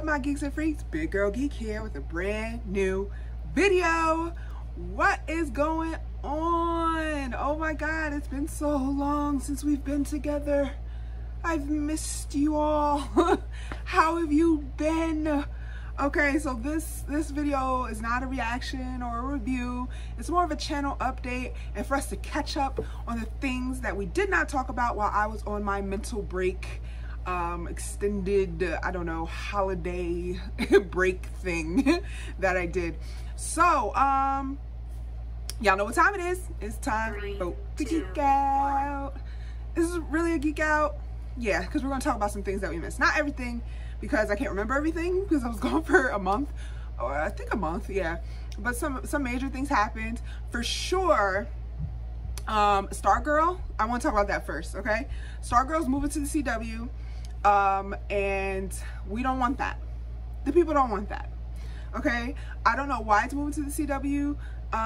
up, my geeks and freaks? Big Girl Geek here with a brand new video. What is going on? Oh my god, it's been so long since we've been together. I've missed you all. How have you been? Okay, so this video is not a reaction or a review. It's more of a channel update and for us to catch up on the things that we did not talk about while I was on my mental break, extended, I don't know, holiday break thing that I did. So, y'all know what time it is. It's time for the geek out. This is really a geek out. Yeah, because we're going to talk about some things that we missed. Not everything, because I can't remember everything because I was gone for a month, or I think a month, yeah. But some major things happened for sure. Stargirl, I want to talk about that first, okay? Stargirl's moving to the CW, and we don't want that. The people don't want that, okay? I don't know why it's moving to the CW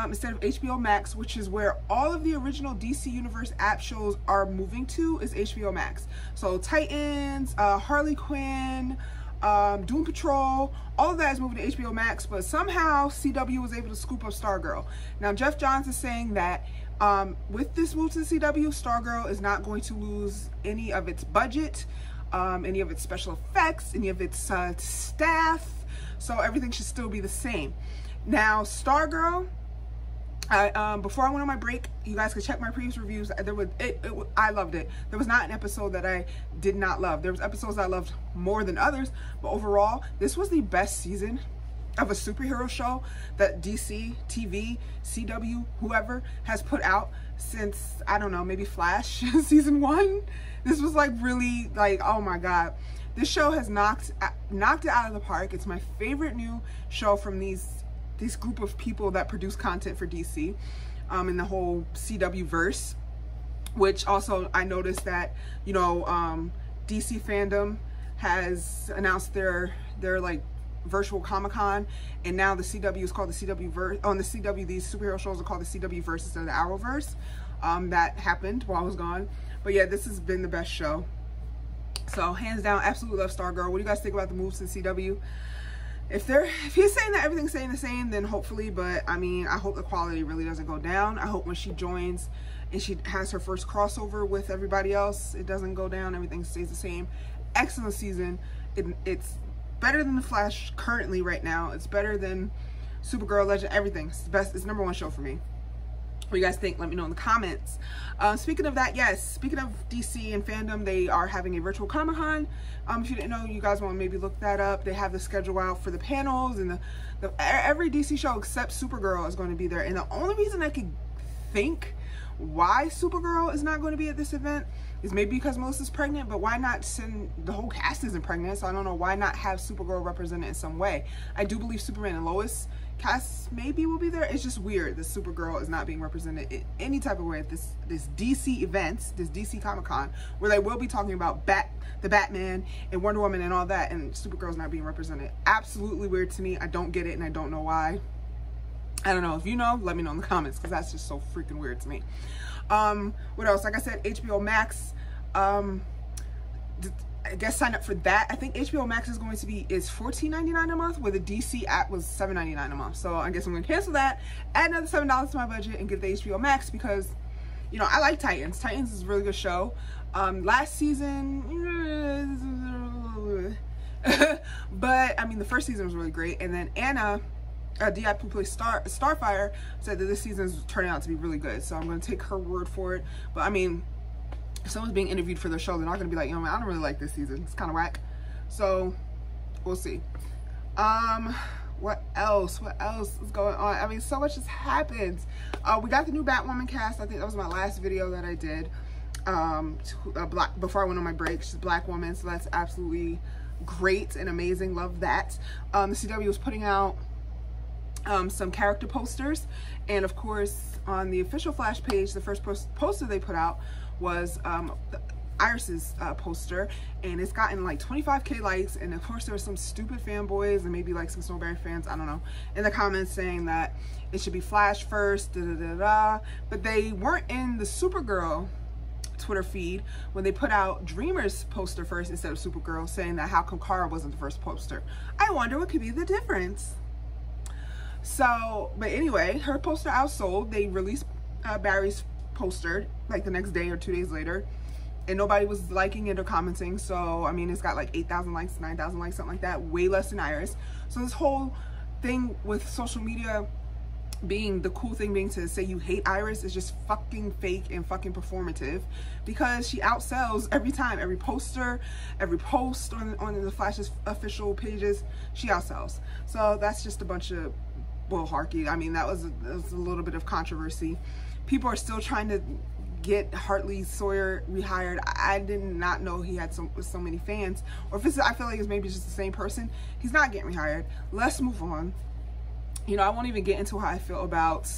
instead of HBO Max, which is where all of the original DC Universe app shows are moving to, is HBO Max. So Titans, Harley Quinn, Doom Patrol, all of that is moving to HBO Max, but somehow CW was able to scoop up Stargirl. Now Jeff Johns is saying that with this move to the CW, Stargirl is not going to lose any of its budget, any of its special effects, any of its staff, so everything should still be the same. Now Stargirl, before I went on my break, you guys could check my previous reviews. I loved it. There was not an episode that I did not love. There was episodes I loved more than others, but overall, this was the best season of a superhero show that DC, TV, CW, whoever has put out since, I don't know, maybe Flash season 1. This was like really like, oh my god. This show has knocked it out of the park. It's my favorite new show from these group of people that produce content for DC in the whole CW verse, which also I noticed that, you know, DC Fandom has announced their like virtual Comic-Con, and now the CW is called the CW verse. On the CW, these superhero shows are called the CW verse instead of the Arrowverse. That happened while I was gone, but yeah, this has been the best show. So hands down, absolutely love Stargirl. What do you guys think about the moves to the CW? If he's saying that everything's staying the same, then hopefully, but I mean, I hope the quality really doesn't go down. I hope when she joins and she has her first crossover with everybody else, it doesn't go down, everything stays the same. Excellent season. It's better than The Flash currently right now. It's better than Supergirl, Legend, everything. It's the best. It's #1 show for me. What do you guys think? Let me know in the comments. Speaking of that, yes, speaking of DC and Fandom, they are having a virtual Comic-Con. If you didn't know, you guys want to maybe look that up. They have the schedule out for the panels, and every DC show except Supergirl is going to be there. And the only reason I could think why Supergirl is not going to be at this event is maybe because Melissa's pregnant, but why not send, the whole cast isn't pregnant, so I don't know, why not have Supergirl represented in some way. I do believe Superman and Lois cast maybe will be there. It's just weird that Supergirl is not being represented in any type of way at this DC event, this DC Comic-Con, where they will be talking about the Batman and Wonder Woman and all that, and Supergirl's not being represented. Absolutely weird to me. I don't get it, and I don't know why. I don't know. If you know, let me know in the comments, because that's just so freaking weird to me. What else? Like I said, HBO Max, I guess sign up for that. I think HBO Max is going to be $14.99 a month, where the DC app was $7.99 a month. So I guess I'm going to cancel that, add another $7 to my budget, and get the HBO Max, because, you know, I like Titans. Titans is a really good show. Last season, but I mean, the first season was really great. And then Anna, Diab, who plays Starfire, said that this season is turning out to be really good. So I'm going to take her word for it. But I mean, if someone's being interviewed for their show, they're not going to be like, you know, man, I don't really like this season. It's kind of whack. So we'll see. What else? What else is going on? I mean, so much has happened. We got the new Batwoman cast. I think that was my last video that I did. Before I went on my break. She's a black woman, so that's absolutely great and amazing. Love that. The CW was putting out some character posters, and of course on the official Flash page, the first poster they put out was Iris's poster, and it's gotten like 25k likes, and of course there were some stupid fanboys and maybe like some Snowberry fans, I don't know, in the comments saying that it should be Flash first, but they weren't in the Supergirl Twitter feed when they put out Dreamer's poster first instead of Supergirl, saying that how come Kara wasn't the first poster. I wonder what could be the difference. So, but anyway, her poster outsold. They released Barry's poster like the next day or 2 days later, and nobody was liking it or commenting. So I mean, it's got like 8,000 likes, 9,000 likes, something like that, way less than Iris. So this whole thing with social media being the cool thing being to say you hate Iris is just fucking fake and fucking performative, because she outsells every time, every poster, every post on the Flash's official pages, she outsells. So that's just a bunch of bullharky. I mean, that was a little bit of controversy. People are still trying to get Hartley Sawyer rehired. I did not know he had so many fans, or if it's, I feel like it's maybe just the same person. He's not getting rehired. Let's move on. You know, I won't even get into how I feel about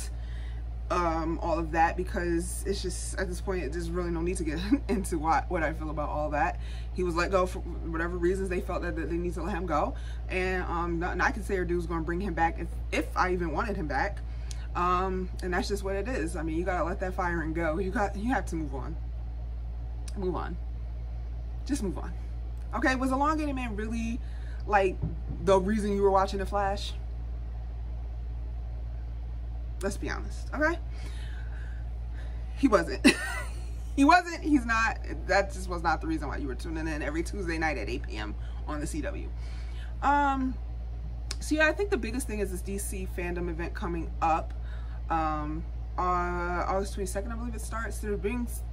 all of that, because it's just, at this point, there's really no need to get into what I feel about all that. He was let go for whatever reasons they felt that they need to let him go, and nothing I could say or do is going to bring him back if I even wanted him back. And that's just what it is. I mean, you gotta let that firing go. You have to move on. Move on. Just move on. Okay, was Elongated Man really like the reason you were watching The Flash? Let's be honest, okay? He wasn't. He wasn't, he's not. That just was not the reason why you were tuning in every Tuesday night at 8 p.m. on the CW. So yeah, I think the biggest thing is this DC Fandom event coming up. August 22nd, I believe it starts.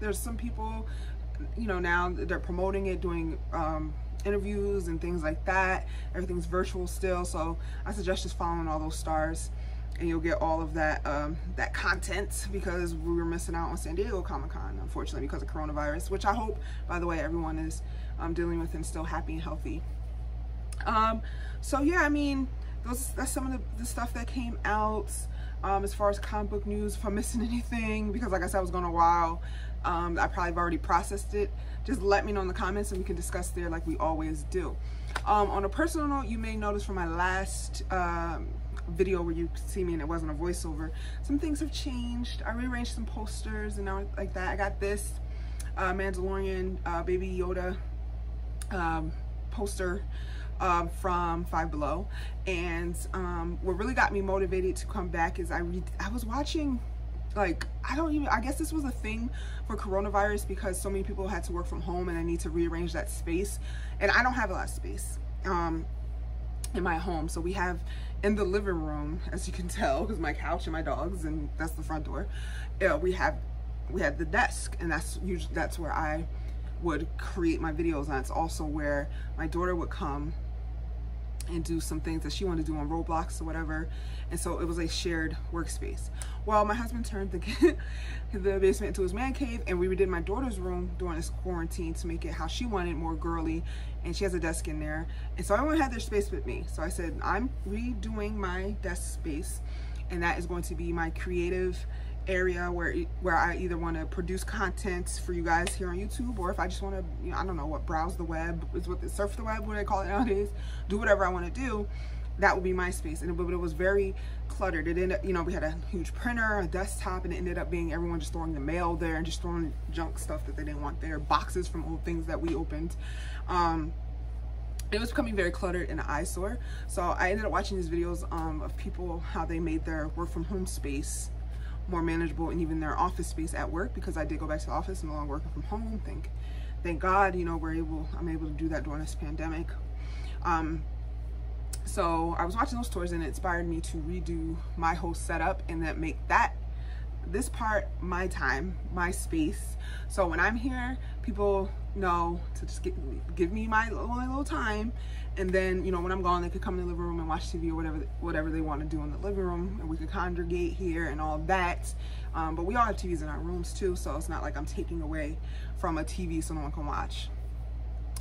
There's some people, you know, now they're promoting it, doing interviews and things like that. Everything's virtual still, so I suggest just following all those stars, and you'll get all of that that content, because we were missing out on San Diego Comic-Con, unfortunately, because of coronavirus, which I hope, by the way, everyone is dealing with and still happy and healthy. So yeah, I mean, that's some of the stuff that came out. As far as comic book news, if I'm missing anything, because like I said, I was gone a while, I probably have already processed it. Just let me know in the comments and we can discuss there like we always do. On a personal note, you may notice from my last video where you see me and it wasn't a voiceover, some things have changed. I rearranged some posters and now like that. I got this Mandalorian Baby Yoda poster from Five Below, and what really got me motivated to come back is I was watching, like, I guess this was a thing for coronavirus, because so many people had to work from home and I need to rearrange that space, and I don't have a lot of space in my home. So we have in the living room, as you can tell, because my couch and my dogs, and that's the front door, we had the desk, and that's where I would create my videos, and it's also where my daughter would come and do some things that she wanted to do on Roblox or whatever, and so it was a shared workspace. Well, my husband turned the basement into his man cave, and we redid my daughter's room during this quarantine to make it how she wanted, more girly, and she has a desk in there, and so everyone had their space with me. So I said, I'm redoing my desk space, and that is going to be my creative area where I either want to produce content for you guys here on YouTube, or if I just want to, you know, I don't know what, browse the web is what, surf the web, what they call it nowadays, do whatever I want to do, that would be my space. And but it was very cluttered. It ended up, you know, we had a huge printer, a desktop, and it ended up being everyone just throwing the mail there and just throwing junk stuff that they didn't want there, boxes from old things that we opened. It was becoming very cluttered and an eyesore. So I ended up watching these videos of people, how they made their work from home space more manageable, and even their office space at work, because I did go back to the office and no longer working from home. Thank God, you know, I'm able to do that during this pandemic. So I was watching those tours, and it inspired me to redo my whole setup and then make this part my time, my space. So when I'm here, people know to just give me my little time, and then, you know, when I'm gone, they could come in the living room and watch TV or whatever they want to do in the living room, and we could congregate here and all that. But we all have TVs in our rooms too, so it's not like I'm taking away from a TV so no one can watch.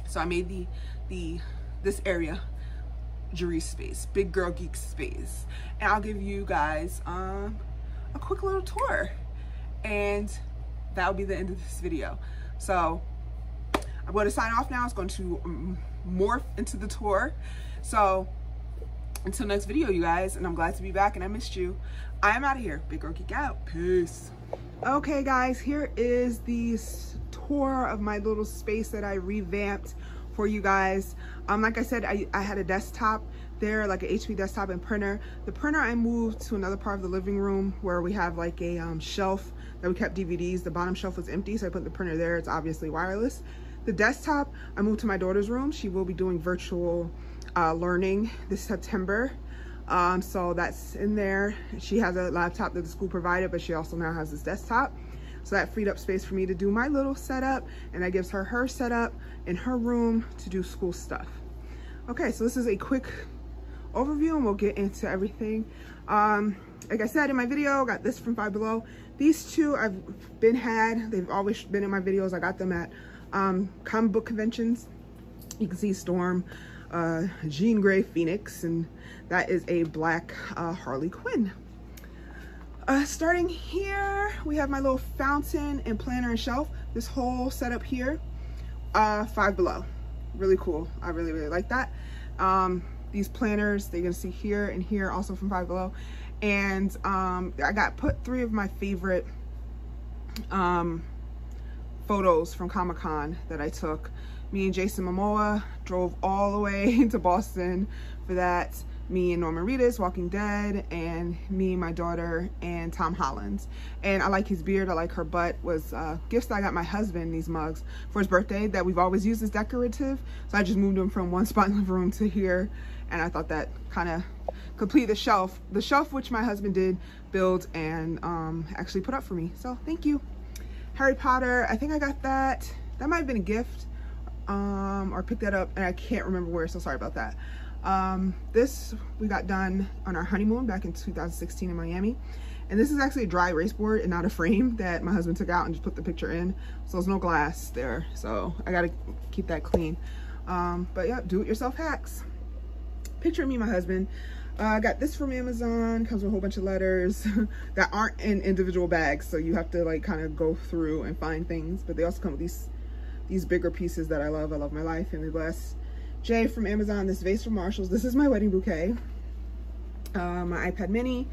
So I made this area Jerry's space, big girl geek space, and I'll give you guys a quick little tour, and that'll be the end of this video. So I'm going to sign off now. It's going to morph into the tour. So until next video, you guys, and I'm glad to be back, and I missed you. I am out of here. Big girl geek out. Peace. Okay guys, here is the tour of my little space that I revamped for you guys. Like I said, I had a desktop there, like an HP desktop and printer. The printer I moved to another part of the living room where we have like a shelf that we kept DVDs. The bottom shelf was empty, so I put the printer there. It's obviously wireless. The desktop I moved to my daughter's room. She will be doing virtual learning this September. So that's in there. She has a laptop that the school provided, but she also now has this desktop. So that freed up space for me to do my little setup, and that gives her her setup in her room to do school stuff. Okay, so this is a quick overview and we'll get into everything. Like I said in my video, I got this from Five Below. These two they've always been in my videos. I got them at comic book conventions. You can see Storm, Jean Grey Phoenix, and that is a black Harley Quinn. Starting here, we have my little fountain and planner and shelf. This whole setup here, Five Below. Really cool. I really, really like that. These planners, they're gonna see here and here, also from Five Below. And I put 3 of my favorite photos from Comic-Con that I took. Me and Jason Momoa drove all the way to Boston for that. Me and Norman Reedus, Walking Dead, and me, my daughter, and Tom Holland. And I like his beard, I like her butt. Was gifts that I got my husband, these mugs, for his birthday that we've always used as decorative. So I just moved them from one spot in the living room to here. And I thought that kind of completed the shelf. The shelf which my husband did build and actually put up for me. So thank you. Harry Potter, I think I got that. That might have been a gift. Or picked that up and I can't remember where, so sorry about that. This we got done on our honeymoon back in 2016 in Miami, and this is actually a dry erase board and not a frame that my husband took out and just put the picture in, so there's no glass there, so I gotta keep that clean. But yeah, do-it-yourself hacks. Picture of me and my husband. I got this from Amazon. Comes with a whole bunch of letters that aren't in individual bags, so you have to like kind of go through and find things, but they also come with these bigger pieces that I love. I love my life. Family bless. Jay from Amazon, this vase from Marshalls. This is my wedding bouquet. My iPad mini.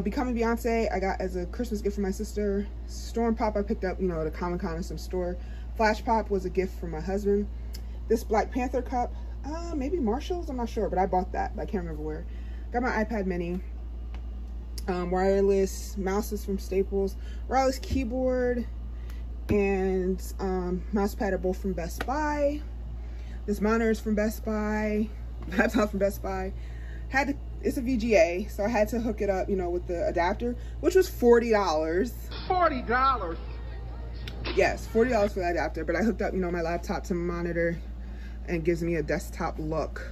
Becoming Beyonce, I got as a Christmas gift from my sister. Storm Pop I picked up, you know, at a Comic-Con in some store. Flash Pop was a gift from my husband. This Black Panther cup, maybe Marshalls, I'm not sure, but I bought that, but I can't remember where. Got my iPad mini. Wireless mouses from Staples. Wireless keyboard and mouse pad are both from Best Buy. This monitor is from Best Buy. Laptop from Best Buy. It's a VGA, so I had to hook it up, you know, with the adapter, which was $40. $40? Yes, $40 for the adapter, but I hooked up, you know, my laptop to my monitor and gives me a desktop look.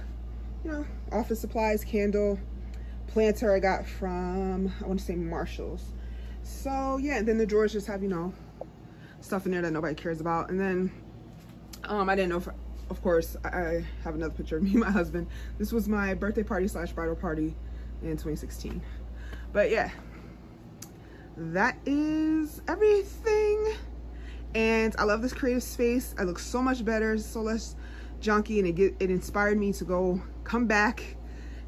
You know, office supplies, candle, planter I got from, I want to say Marshalls. So yeah, and then the drawers just have, you know, stuff in there that nobody cares about. And then I didn't know if, of course, I have another picture of me and my husband. This was my birthday party / bridal party in 2016. But yeah, that is everything. And I love this creative space. I look so much better, so less junky, and it inspired me to come back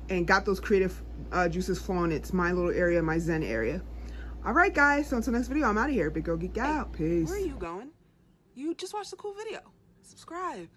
and got those creative juices flowing. It's my little area, my zen area. All right, guys, so until next video, I'm out of here. Big Girl Geek out. Peace. Where are you going? You just watched a cool video. Subscribe.